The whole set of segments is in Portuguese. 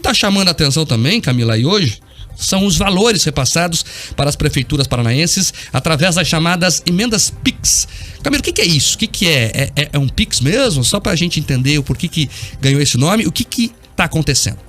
está chamando a atenção também, Camila, aí hoje, são os valores repassados para as prefeituras paranaenses através das chamadas emendas PIX. Camila, o que é isso? O que é? É um PIX mesmo? Só para a gente entender o porquê que ganhou esse nome, o que está acontecendo?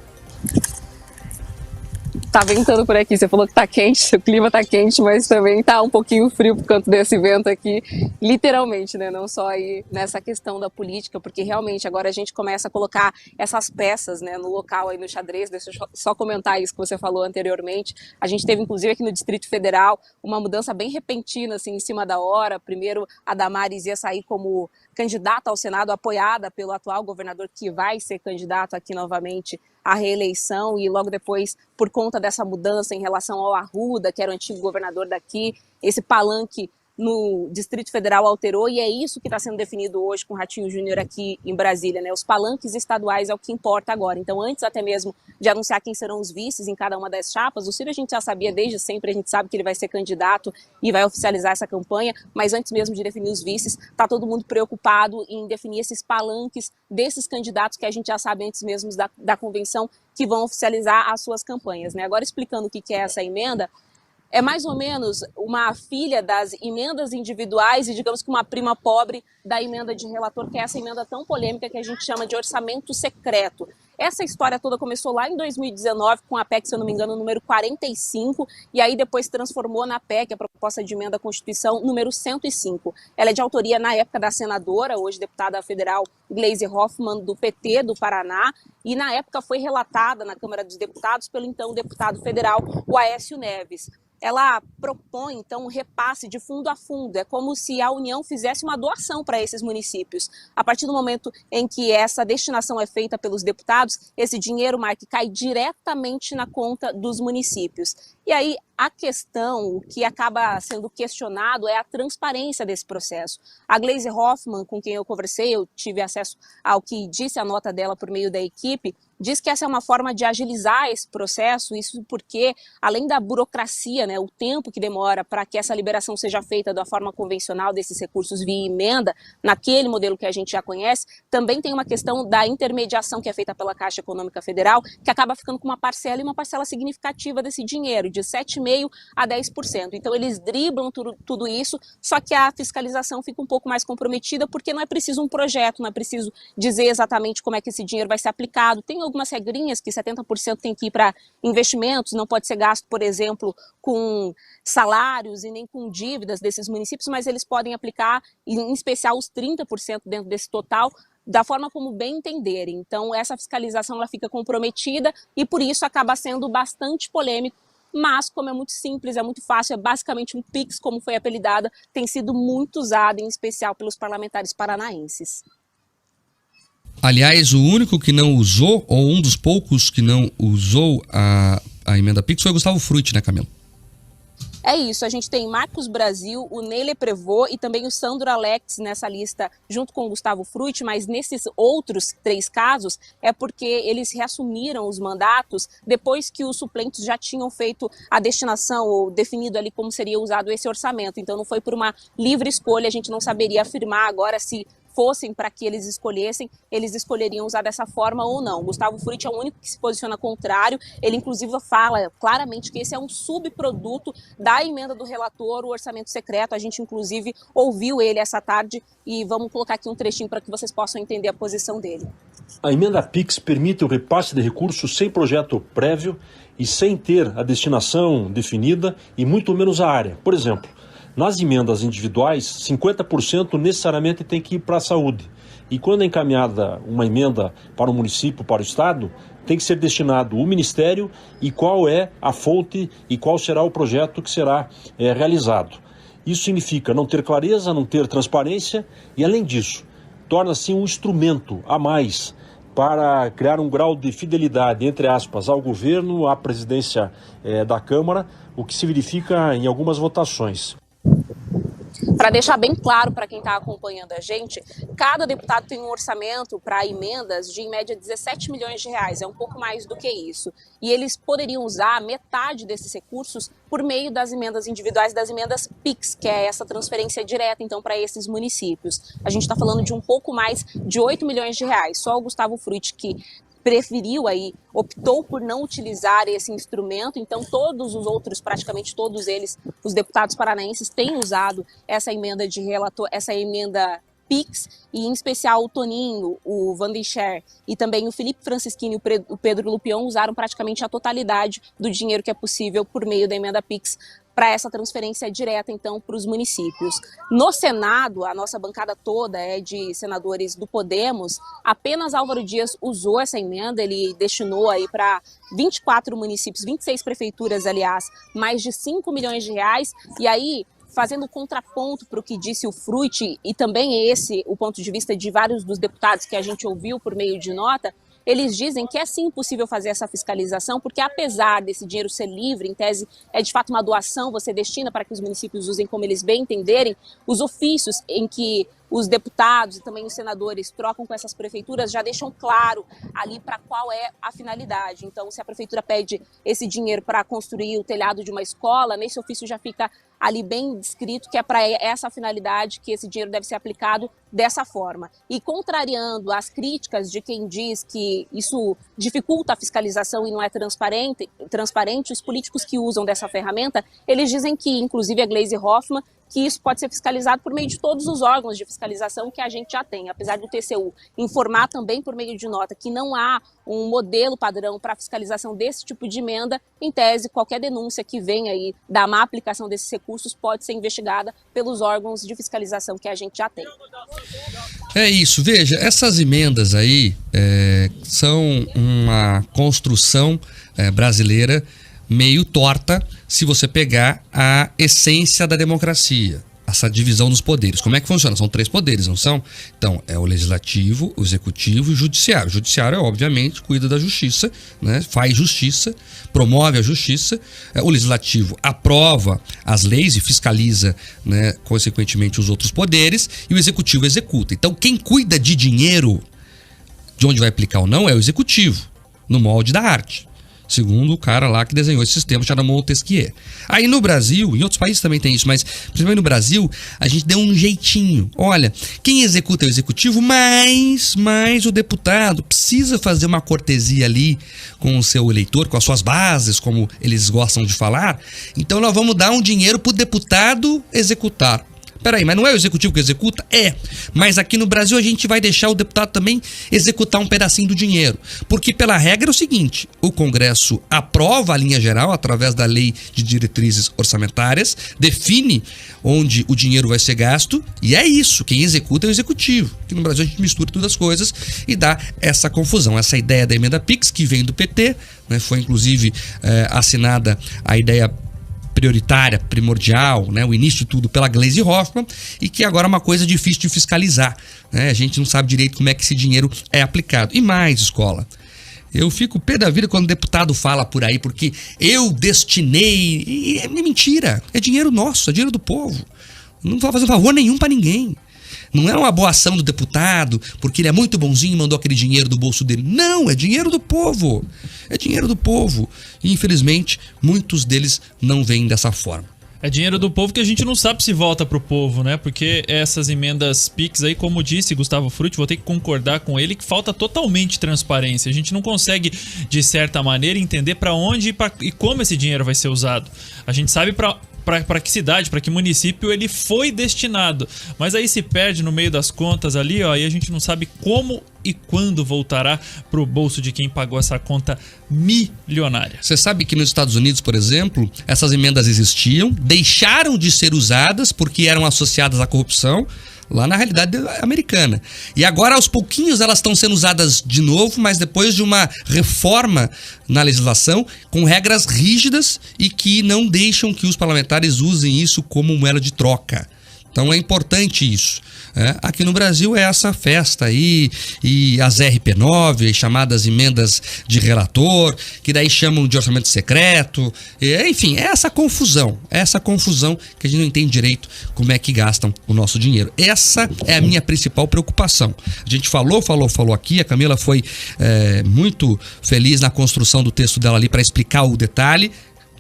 Tá ventando por aqui, você falou que tá quente, o clima tá quente, mas também tá um pouquinho frio por conta desse vento aqui, literalmente, né? Não só aí nessa questão da política, porque realmente agora a gente começa a colocar essas peças, né, no local aí no xadrez. Deixa eu só comentar isso que você falou anteriormente. A gente teve, inclusive, aqui no Distrito Federal, uma mudança bem repentina, assim, em cima da hora. Primeiro, a Damares ia sair como candidata ao Senado, apoiada pelo atual governador, que vai ser candidato aqui novamente à reeleição, e logo depois, por conta dessa mudança em relação ao Arruda, que era o antigo governador daqui, esse palanque no Distrito Federal alterou, e é isso que está sendo definido hoje com o Ratinho Júnior aqui em Brasília, né? Os palanques estaduais é o que importa agora. Então, antes até mesmo de anunciar quem serão os vices em cada uma das chapas, o Ciro a gente já sabia desde sempre, a gente sabe que ele vai ser candidato e vai oficializar essa campanha, mas antes mesmo de definir os vices, está todo mundo preocupado em definir esses palanques desses candidatos que a gente já sabe antes mesmo da convenção, que vão oficializar as suas campanhas, né? Agora, explicando o que é essa emenda, é mais ou menos uma filha das emendas individuais e, digamos que, uma prima pobre da emenda de relator, que é essa emenda tão polêmica que a gente chama de orçamento secreto. Essa história toda começou lá em 2019 com a PEC, se eu não me engano, número 45, e aí depois transformou na PEC, a proposta de emenda à Constituição, número 105. Ela é de autoria, na época, da senadora, hoje deputada federal, Gleisi Hoffmann, do PT do Paraná, e na época foi relatada na Câmara dos Deputados pelo então deputado federal, o Aécio Neves. Ela propõe, então, um repasse de fundo a fundo. É como se a União fizesse uma doação para esses municípios. A partir do momento em que essa destinação é feita pelos deputados, esse dinheiro, Mark, cai diretamente na conta dos municípios. E aí, a questão, o que acaba sendo questionado é a transparência desse processo. A Gleisi Hoffmann, com quem eu conversei, eu tive acesso ao que disse a nota dela por meio da equipe, diz que essa é uma forma de agilizar esse processo, isso porque, além da burocracia, né, o tempo que demora para que essa liberação seja feita da forma convencional desses recursos via emenda, naquele modelo que a gente já conhece, também tem uma questão da intermediação que é feita pela Caixa Econômica Federal, que acaba ficando com uma parcela, e uma parcela significativa desse dinheiro, de 7,5% a 10%. Então, eles driblam tudo isso, só que a fiscalização fica um pouco mais comprometida, porque não é preciso um projeto, não é preciso dizer exatamente como é que esse dinheiro vai ser aplicado. Tem algumas regrinhas que 70% tem que ir para investimentos, não pode ser gasto, por exemplo, com salários e nem com dívidas desses municípios, mas eles podem aplicar, em especial, os 30% dentro desse total, da forma como bem entenderem. Então, essa fiscalização ela fica comprometida e, por isso, acaba sendo bastante polêmico. Mas, como é muito simples, é muito fácil, é basicamente um PIX, como foi apelidada, tem sido muito usado, em especial pelos parlamentares paranaenses. Aliás, o único que não usou, ou um dos poucos que não usou a emenda PIX foi o Gustavo Frutti, né, Camila? É isso, a gente tem Marcos Brasil, o Nele Prevot e também o Sandro Alex nessa lista, junto com o Gustavo Frutti, mas nesses outros 3 casos é porque eles reassumiram os mandatos depois que os suplentes já tinham feito a destinação ou definido ali como seria usado esse orçamento. Então não foi por uma livre escolha, a gente não saberia afirmar agora se fossem para que eles escolhessem, eles escolheriam usar dessa forma ou não. Gustavo Frutti é o único que se posiciona contrário, ele inclusive fala claramente que esse é um subproduto da emenda do relator, o orçamento secreto. A gente inclusive ouviu ele essa tarde e vamos colocar aqui um trechinho para que vocês possam entender a posição dele. A emenda PIX permite o repasse de recursos sem projeto prévio e sem ter a destinação definida e muito menos a área. Por exemplo, nas emendas individuais, 50% necessariamente tem que ir para a saúde. E quando é encaminhada uma emenda para o município, para o estado, tem que ser destinado o ministério e qual é a fonte e qual será o projeto que será realizado. Isso significa não ter clareza, não ter transparência e, além disso, torna-se um instrumento a mais para criar um grau de fidelidade, entre aspas, ao governo, à presidência da Câmara, o que se verifica em algumas votações. Para deixar bem claro para quem está acompanhando a gente, cada deputado tem um orçamento para emendas de, em média, 17 milhões de reais, é um pouco mais do que isso. E eles poderiam usar metade desses recursos por meio das emendas individuais, das emendas PIX, que é essa transferência direta, então, para esses municípios. A gente está falando de um pouco mais de 8 milhões de reais. Só o Gustavo Frutti, que preferiu aí, optou por não utilizar esse instrumento, então todos os outros, praticamente todos eles, os deputados paranaenses têm usado essa emenda de relator, essa emenda PIX, e em especial o Toninho, o Vandencher e também o Felipe Francischini e o Pedro Lupion usaram praticamente a totalidade do dinheiro que é possível por meio da emenda PIX para essa transferência direta, então, para os municípios. No Senado, a nossa bancada toda é de senadores do Podemos, apenas Álvaro Dias usou essa emenda, ele destinou aí para 24 municípios, 26 prefeituras, aliás, mais de 5 milhões de reais, e aí, fazendo contraponto para o que disse o Frutti, e também esse o ponto de vista de vários dos deputados que a gente ouviu por meio de nota, eles dizem que é sim possível fazer essa fiscalização, porque apesar desse dinheiro ser livre, em tese é de fato uma doação, você destina para que os municípios usem como eles bem entenderem, os ofícios em que os deputados e também os senadores trocam com essas prefeituras já deixam claro ali para qual é a finalidade. Então, se a prefeitura pede esse dinheiro para construir o telhado de uma escola, nesse ofício já fica ali bem descrito que é para essa finalidade que esse dinheiro deve ser aplicado dessa forma. E contrariando as críticas de quem diz que isso dificulta a fiscalização e não é transparente, os políticos que usam dessa ferramenta, eles dizem que, inclusive a Gleisi Hoffmann, que isso pode ser fiscalizado por meio de todos os órgãos de fiscalização que a gente já tem. Apesar do TCU informar também por meio de nota que não há um modelo padrão para a fiscalização desse tipo de emenda, em tese, qualquer denúncia que venha aí da má aplicação desses recursos pode ser investigada pelos órgãos de fiscalização que a gente já tem. É isso, veja, essas emendas aí são uma construção brasileira meio torta se você pegar a essência da democracia, essa divisão dos poderes. Como é que funciona? São 3 poderes, não são? Então, é o legislativo, o executivo e o judiciário. O judiciário, obviamente, cuida da justiça, né? Faz justiça, promove a justiça. O legislativo aprova as leis e fiscaliza, né, consequentemente, os outros poderes, e o executivo executa. Então, quem cuida de dinheiro, de onde vai aplicar ou não, é o executivo, no molde da arte. Segundo o cara lá que desenhou esse sistema, chamado Montesquieu. Aí no Brasil, em outros países também tem isso, mas principalmente no Brasil, a gente deu um jeitinho. Olha, quem executa é o executivo, mas o deputado precisa fazer uma cortesia ali com o seu eleitor, com as suas bases, como eles gostam de falar. Então nós vamos dar um dinheiro pro deputado executar. Peraí, mas não é o executivo que executa? É, mas aqui no Brasil a gente vai deixar o deputado também executar um pedacinho do dinheiro. Porque pela regra é o seguinte, o Congresso aprova a linha geral através da lei de diretrizes orçamentárias, define onde o dinheiro vai ser gasto, e é isso, quem executa é o executivo. Aqui no Brasil a gente mistura todas as coisas e dá essa confusão. Essa ideia da emenda PIX, que vem do PT, né, foi inclusive assinada a ideia prioritária, primordial, né, o início de tudo pela Gleisi Hoffmann, e que agora é uma coisa difícil de fiscalizar, né? A gente não sabe direito como é que esse dinheiro é aplicado. E mais, Escola, eu fico pé da vida quando o deputado fala por aí, porque eu destinei, e é mentira, é dinheiro nosso, é dinheiro do povo, não vai fazer favor nenhum para ninguém. Não é uma boa ação do deputado, porque ele é muito bonzinho e mandou aquele dinheiro do bolso dele. Não, é dinheiro do povo. É dinheiro do povo. E, infelizmente, muitos deles não veem dessa forma. É dinheiro do povo que a gente não sabe se volta pro povo, né? Porque essas emendas PIX aí, como disse Gustavo Frutti, vou ter que concordar com ele, que falta totalmente transparência. A gente não consegue, de certa maneira, entender para onde e como esse dinheiro vai ser usado. A gente sabe para que cidade, para que município ele foi destinado. Mas aí se perde no meio das contas ali, ó, e a gente não sabe como e quando voltará pro bolso de quem pagou essa conta milionária. Você sabe que nos Estados Unidos, por exemplo, essas emendas existiam, deixaram de ser usadas porque eram associadas à corrupção, lá na realidade americana. E agora, aos pouquinhos, elas estão sendo usadas de novo, mas depois de uma reforma na legislação, com regras rígidas e que não deixam que os parlamentares usem isso como moeda de troca. Então é importante isso. Aqui no Brasil é essa festa aí, e as RP9, as chamadas emendas de relator, que daí chamam de orçamento secreto, enfim, é essa confusão que a gente não entende direito como é que gastam o nosso dinheiro. Essa é a minha principal preocupação. A gente falou aqui, a Camila foi muito feliz na construção do texto dela ali para explicar o detalhe.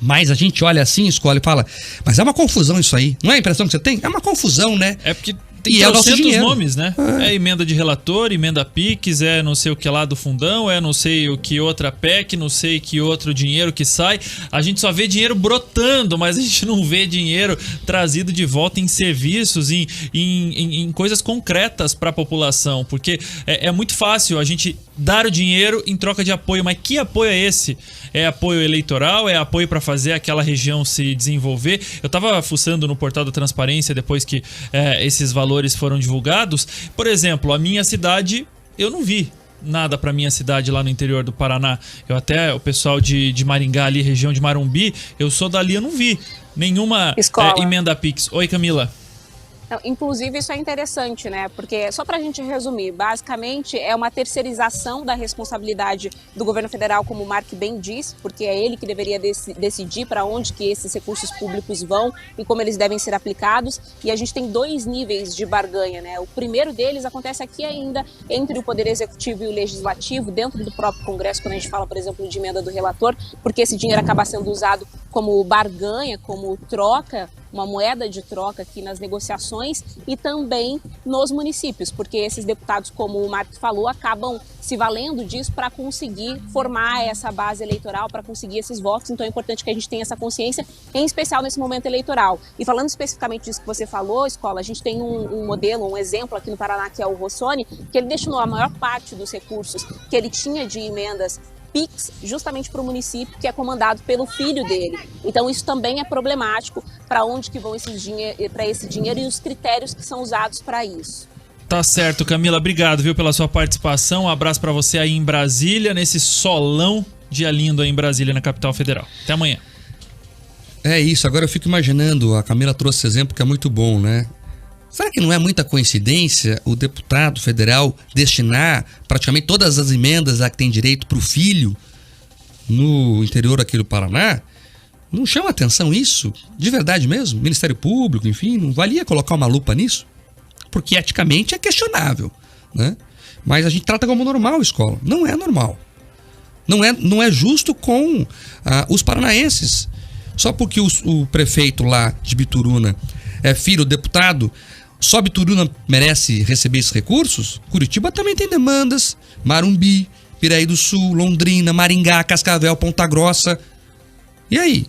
Mas a gente olha assim, escolhe e fala, mas é uma confusão isso aí. Não é a impressão que você tem? É uma confusão, né? É porque Tem trocentos nomes, né? É emenda de relator, emenda PIX, é não sei o que lá do fundão, é não sei o que outra PEC, não sei que outro dinheiro que sai. A gente só vê dinheiro brotando, mas a gente não vê dinheiro trazido de volta em serviços, em coisas concretas para a população. Porque é muito fácil a gente dar o dinheiro em troca de apoio, mas que apoio é esse? É apoio eleitoral? É apoio para fazer aquela região se desenvolver? Eu estava fuçando no portal da Transparência depois que esses valores foram divulgados. Por exemplo, a minha cidade, eu não vi nada para minha cidade lá no interior do Paraná. O pessoal de Maringá ali, região de Marumbi, eu sou dali, eu não vi nenhuma emenda PIX. Oi, Camila. Não, inclusive, isso é interessante, né? Porque, só para a gente resumir, basicamente é uma terceirização da responsabilidade do governo federal, como o Mark bem disse, porque é ele que deveria decidir para onde que esses recursos públicos vão e como eles devem ser aplicados. E a gente tem 2 níveis de barganha, né? O primeiro deles acontece aqui ainda entre o Poder Executivo e o Legislativo, dentro do próprio Congresso, quando a gente fala, por exemplo, de emenda do relator, porque esse dinheiro acaba sendo usado como barganha, como troca, uma moeda de troca aqui nas negociações, e também nos municípios, porque esses deputados, como o Mark falou, acabam se valendo disso para conseguir formar essa base eleitoral, para conseguir esses votos. Então é importante que a gente tenha essa consciência, em especial nesse momento eleitoral. E falando especificamente disso que você falou, Escola, a gente tem um modelo, um exemplo aqui no Paraná, que é o Rossoni, que ele destinou a maior parte dos recursos que ele tinha de emendas PIX justamente para o município, que é comandado pelo filho dele. Então isso também é problemático, para onde que vão para esse dinheiro e os critérios que são usados para isso. Tá certo, Camila, obrigado, viu, pela sua participação. Um abraço para você aí em Brasília, nesse solão, dia lindo aí em Brasília, na capital federal. Até amanhã. É isso, agora eu fico imaginando, a Camila trouxe esse exemplo que é muito bom, né? Será que não é muita coincidência o deputado federal destinar praticamente todas as emendas a que tem direito para o filho no interior aqui do Paraná? Não chama atenção isso? De verdade mesmo? Ministério Público, enfim, não valia colocar uma lupa nisso? Porque eticamente é questionável, né? Mas a gente trata como normal, Escola. Não é normal. Não é justo com os paranaenses. Só porque o prefeito lá de Bituruna é filho do deputado, só Bituruna merece receber esses recursos? Curitiba também tem demandas. Marumbi, Piraí do Sul, Londrina, Maringá, Cascavel, Ponta Grossa. E aí?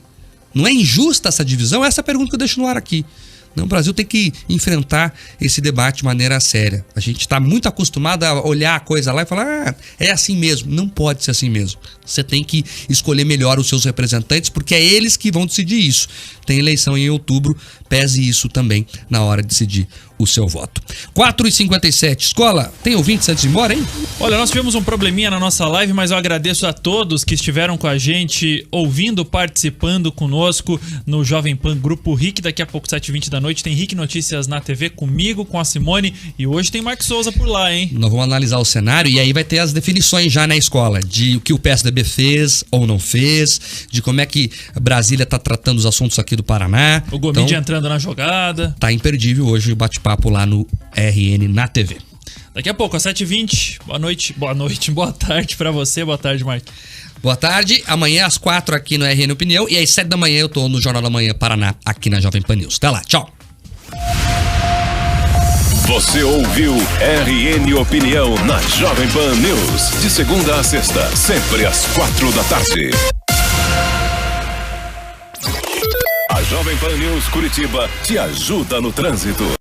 Não é injusta essa divisão? Essa é a pergunta que eu deixo no ar aqui. Não, o Brasil tem que enfrentar esse debate de maneira séria. A gente está muito acostumado a olhar a coisa lá e falar, é assim mesmo. Não pode ser assim mesmo. Você tem que escolher melhor os seus representantes, porque é eles que vão decidir isso. Tem eleição em outubro, pese isso também na hora de decidir o seu voto. 4h57. Escola, tem ouvintes antes de ir embora, hein? Olha, nós tivemos um probleminha na nossa live, mas eu agradeço a todos que estiveram com a gente, ouvindo, participando conosco no Jovem Pan Grupo RIC. Daqui a pouco, 7h20 da noite, tem RIC Notícias na TV comigo, com a Simone, e hoje tem Mark Souza por lá, hein? Nós vamos analisar o cenário e aí vai ter as definições já na escola, de o que o PSDB fez ou não fez, de como é que Brasília está tratando os assuntos aqui do Paraná. O Gomide entrando na jogada. Tá imperdível hoje o bate-papo lá no RN na TV. Daqui a pouco, às 7h20. Boa tarde pra você. Boa tarde, Mark. Boa tarde. Amanhã às 4 aqui no RN Opinião e às 7 da manhã eu tô no Jornal da Manhã Paraná, aqui na Jovem Pan News. Até lá, tchau. Você ouviu RN Opinião na Jovem Pan News. De segunda a sexta, sempre às 4 da tarde. A Jovem Pan News Curitiba te ajuda no trânsito.